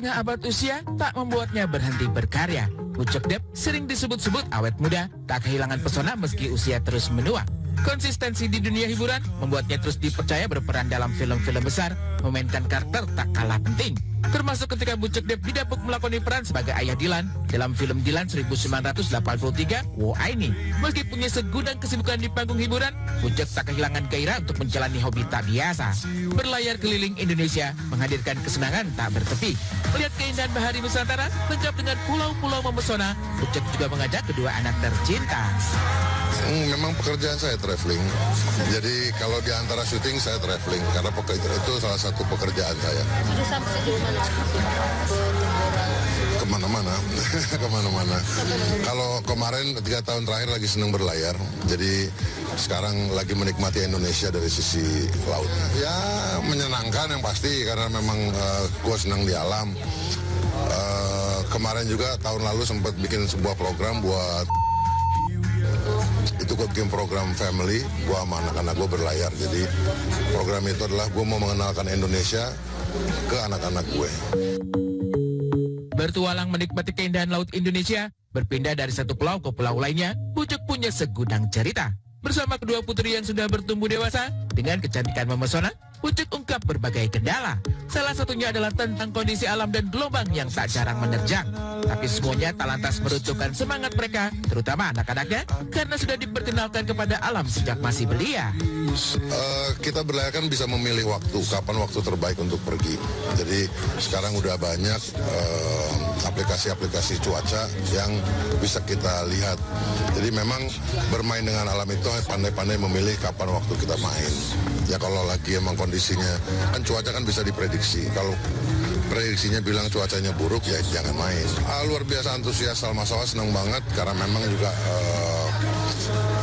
setengah abad usia tak membuatnya berhenti berkarya. Bucek Depp sering disebut-sebut awet muda, tak kehilangan pesona meski usia terus menua. Konsistensi di dunia hiburan membuatnya terus dipercaya berperan dalam film-film besar, memainkan karakter tak kalah penting. Termasuk ketika Bucek Depp didapuk melakoni peran sebagai ayah Dylan dalam film Dylan 1983, Wo Aini. Meski punya segudang kesibukan di panggung hiburan, Bucek tak kehilangan gairah untuk menjalani hobi tak biasa. Berlayar keliling Indonesia menghadirkan kesenangan tak bertepi. Melihat keindahan bahari Nusantara lengkap dengan pulau-pulau memesona, Bucek juga mengajak kedua anak tercinta. Memang pekerjaan saya traveling. Jadi kalau di antara syuting saya traveling karena pekerjaan itu salah satu pekerjaan saya. Sudah sampai sejauh mana? Kemana-mana, kemana-mana. Kalau kemarin 3 tahun terakhir lagi seneng berlayar, jadi sekarang lagi menikmati Indonesia dari sisi laut. Ya menyenangkan yang pasti karena memang gue senang di alam. Kemarin juga tahun lalu sempat bikin sebuah program buat itu gue bikin program family, gue sama anak-anak gue berlayar. Jadi program itu adalah gue mau mengenalkan Indonesia ke anak-anak gue. Bertualang menikmati keindahan laut Indonesia, berpindah dari satu pulau ke pulau lainnya, Bucek punya segudang cerita. Bersama kedua putri yang sudah bertumbuh dewasa, dengan kecantikan memesona, Bucek ungkap berbagai kendala. Salah satunya adalah tentang kondisi alam dan gelombang yang tak jarang menerjang. Tapi semuanya tak lantas meruntuhkan semangat mereka, terutama anak-anaknya, karena sudah diperkenalkan kepada alam sejak masih belia. Kita berlayar kan bisa memilih waktu, kapan waktu terbaik untuk pergi. Jadi sekarang udah banyak aplikasi-aplikasi cuaca yang bisa kita lihat. Jadi memang bermain dengan alam itu pandai-pandai memilih kapan waktu kita main. Ya kalau lagi emang kondisinya, kan cuaca kan bisa diprediksi. Kalau prediksinya bilang cuacanya buruk, ya jangan main. Luar biasa antusias Salma Sawa, senang banget karena memang juga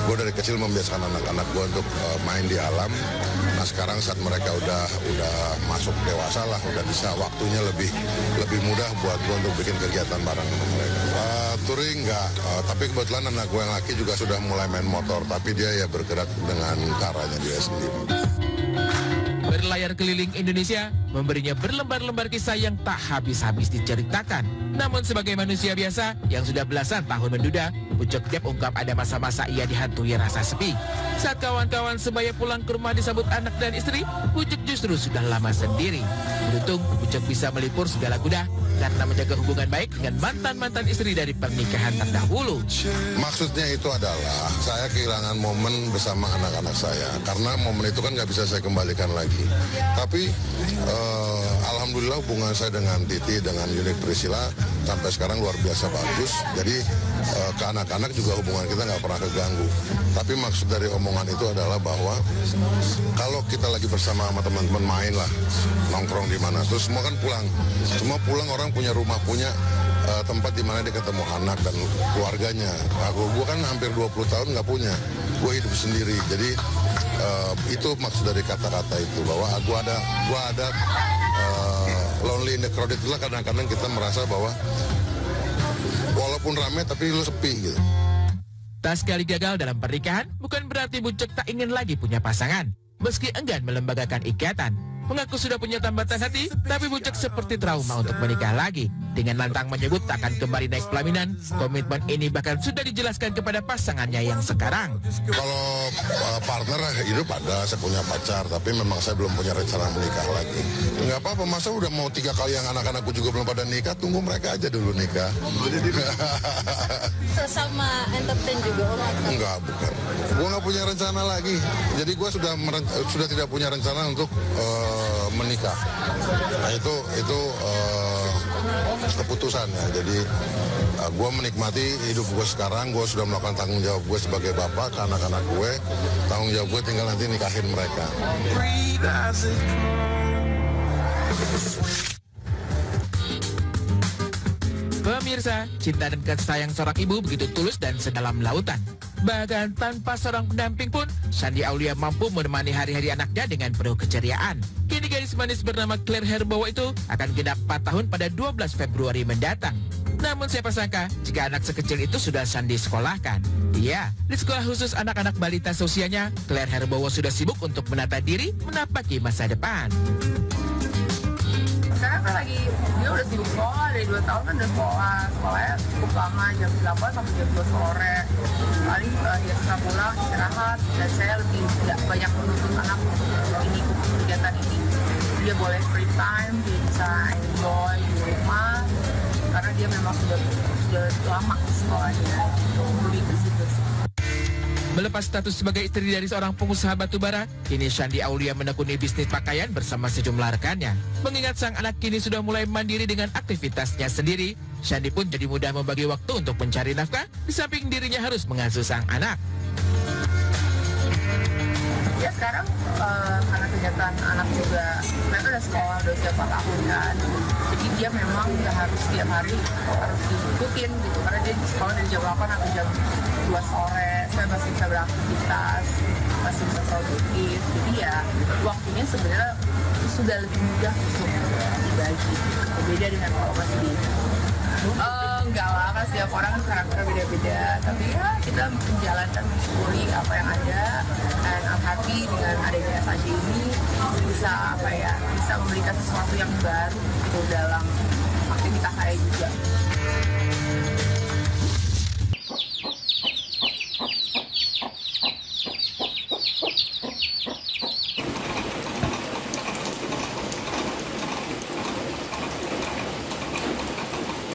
gue dari kecil membiasakan anak-anak gue untuk main di alam. Nah sekarang saat mereka udah masuk dewasa lah, udah bisa waktunya lebih mudah buat gue untuk bikin kegiatan bareng sama mereka. Touring enggak, tapi kebetulan anak gue yang laki juga sudah mulai main motor, tapi dia ya bergerak dengan caranya dia sendiri. Berlayar keliling Indonesia memberinya berlembar-lembar kisah yang tak habis-habis diceritakan. Namun sebagai manusia biasa yang sudah belasan tahun menduda, Bucek Depp ungkap ada masa-masa ia dihantui rasa sepi. Saat kawan-kawan sebaya pulang ke rumah disambut anak dan istri, Bucek justru sudah lama sendiri. Beruntung Bucek bisa melipur segala kuda karena menjaga hubungan baik dengan mantan-mantan istri dari pernikahan terdahulu. Maksudnya itu adalah saya kehilangan momen bersama anak-anak saya karena momen itu kan nggak bisa saya kembalikan lagi. Tapi alhamdulillah hubungan saya dengan Titi, dengan Yuni Priscilla sampai sekarang luar biasa bagus. Jadi ke anak-anak juga hubungan kita nggak pernah keganggu. Tapi maksud dari omongan itu adalah bahwa kalau kita lagi bersama sama teman-teman main lah, nongkrong di mana, terus semua kan pulang. Semua pulang, orang punya rumah, punya tempat di mana dia ketemu anak dan keluarganya. Gue kan hampir 20 tahun nggak punya. Gue hidup sendiri. Jadi itu maksud dari kata-kata itu, bahwa gue ada lonely in the crowd. Itulah kadang-kadang kita merasa bahwa walaupun ramai tapi lu sepi gitu. Tak sekali gagal dalam pernikahan, bukan berarti Bucek tak ingin lagi punya pasangan. Meski enggan melembagakan ikatan, mengaku sudah punya tambatan hati, tapi Bucek seperti trauma untuk menikah lagi. Dengan lantang menyebut tak akan kembali naik pelaminan, komitmen ini bahkan sudah dijelaskan kepada pasangannya yang sekarang. Kalau partner hidup ada, saya punya pacar, tapi memang saya belum punya rencana menikah lagi. Nggak apa-apa, masa udah mau 3 kali yang anak-anakku juga belum pada nikah, tunggu mereka aja dulu nikah. Sesama entertain juga orang? Enggak, bukan. Gue nggak punya rencana lagi. Jadi gue sudah tidak punya rencana untuk menikah. Nah itu keputusannya. Jadi gue menikmati hidup gue sekarang. Gue sudah melakukan tanggung jawab gue sebagai bapak ke anak-anak gue. Tanggung jawab gue tinggal nanti nikahin mereka. Pemirsa, cinta dan kasih sayang seorang ibu begitu tulus dan sedalam lautan. Bahkan tanpa seorang pendamping pun, Shandy Aulia mampu menemani hari-hari anaknya dengan penuh keceriaan. Kini gadis manis bernama Claire Herbowo itu akan genap 4 tahun pada 12 Februari mendatang. Namun siapa sangka jika anak sekecil itu sudah Shandy sekolahkan. Iya, di sekolah khusus anak-anak balita seusianya, Claire Herbowo sudah sibuk untuk menata diri menapaki masa depan. sekarang kan lagi dia udah sibuk sekolah dari 2 tahun kan udah sekolahnya cukup lama jam 8 sampai jam 2 sore. Paling dia setelah pulang istirahat dan saya lebih tidak banyak menuntut anak untuk ini kegiatan ini. Dia boleh free time, dia bisa enjoy di rumah karena dia memang sudah lama sekolahnya. Lebih ke situ sih. Melepas status sebagai istri dari seorang pengusaha batubara, kini Shandy Aulia menekuni bisnis pakaian bersama sejumlah rekannya. Mengingat sang anak kini sudah mulai mandiri dengan aktivitasnya sendiri, Shandy pun jadi mudah membagi waktu untuk mencari nafkah, di samping dirinya harus mengasuh sang anak. Ya sekarang karena kegiatan anak juga, mereka udah sekolah, udah usia 4 tahun kan. Jadi dia memang nggak harus setiap hari harus diikutin gitu. Karena dia di sekolah dari jam 8 sampai jam 2 sore. Saya masih bisa beraktivitas, masih bisa produktif. Jadi ya waktunya sebenarnya sudah lebih mudah untuk dibagi. Berbeda dengan kalau masih di enggak lah, kan setiap orang karakter beda-beda. Tapi ya kita menjalankan, mensyukuri apa yang ada. And I'm happy dengan adanya SAJ ini bisa memberikan sesuatu yang baru gitu dalam aktivitas saya juga.